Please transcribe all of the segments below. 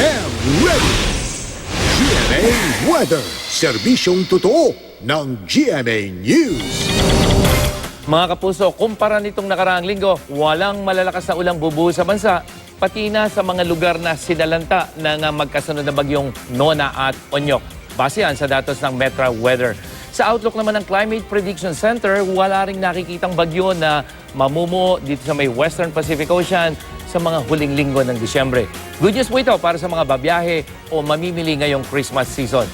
am ready! GMA Weather, serbisyong totoo ng GMA News. Mga kapuso, kumpara nitong nakaraang linggo, walang malalakas na ulang bubuhos sa bansa, pati na sa mga lugar na sinalanta ng magkasunod na bagyong Nona at Onyok. Base yan sa datos ng Metra Weather. Sa outlook naman ng Climate Prediction Center, wala ring nakikitang bagyo na mamumuo dito sa may Western Pacific Ocean sa mga huling linggo ng Disyembre. Good news po ito para sa mga babiyahe o mamimili ngayong Christmas season.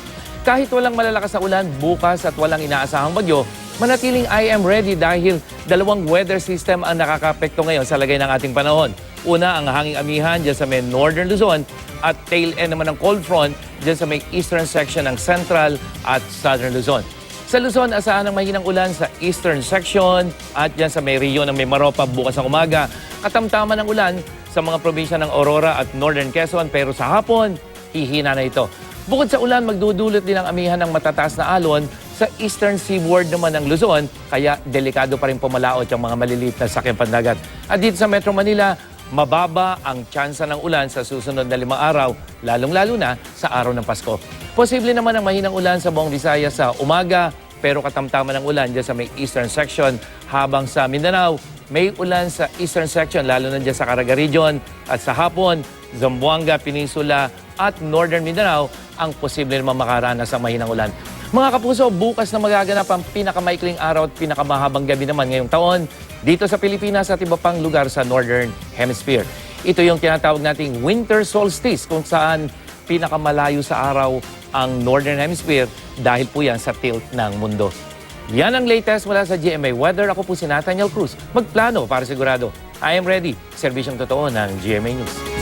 Kahit walang malalakas na ulan bukas at walang inaasahang bagyo, manatiling I am ready dahil dalawang weather system ang nakakapekto ngayon sa lagay ng ating panahon. Una, ang hanging amihan dyan sa may Northern Luzon at tail end naman ng cold front dyan sa may eastern section ng Central at Southern Luzon. Sa Luzon, asahan ng mahinang ulan sa eastern section at dyan sa may region ng may Maropa bukas ng umaga. Katamtaman ng ulan sa mga probinsya ng Aurora at Northern Quezon pero sa hapon, hihina na ito. Bukod sa ulan, magdudulot din ang amihan ng matataas na alon sa eastern seaboard naman ng Luzon, kaya delikado pa rin pumalaot ang mga maliliit na sakyang pandagat. At dito sa Metro Manila, mababa ang tsansa ng ulan sa susunod na 5 araw, lalong-lalo na sa araw ng Pasko. Posible naman ang mahinang ulan sa buong Visayas sa umaga, pero katamtaman ng ulan dyan sa may eastern section, habang sa Mindanao, may ulan sa eastern section, lalo na dyan sa Caraga Region, at sa hapon, Zamboanga Peninsula at Northern Mindanao ang posible naman makaranas ng mahinang ulan. Mga kapuso, bukas na magaganap ang pinakamaikling araw at pinakamahabang gabi naman ngayong taon dito sa Pilipinas at iba pang lugar sa Northern Hemisphere. Ito yung tinatawag nating winter solstice kung saan pinakamalayo sa araw ang Northern Hemisphere dahil po yan sa tilt ng mundo. Yan ang latest mula sa GMA Weather. Ako po si Nathaniel Cruz. Magplano para sigurado. I am ready. Serbisyong totoo ng GMA News.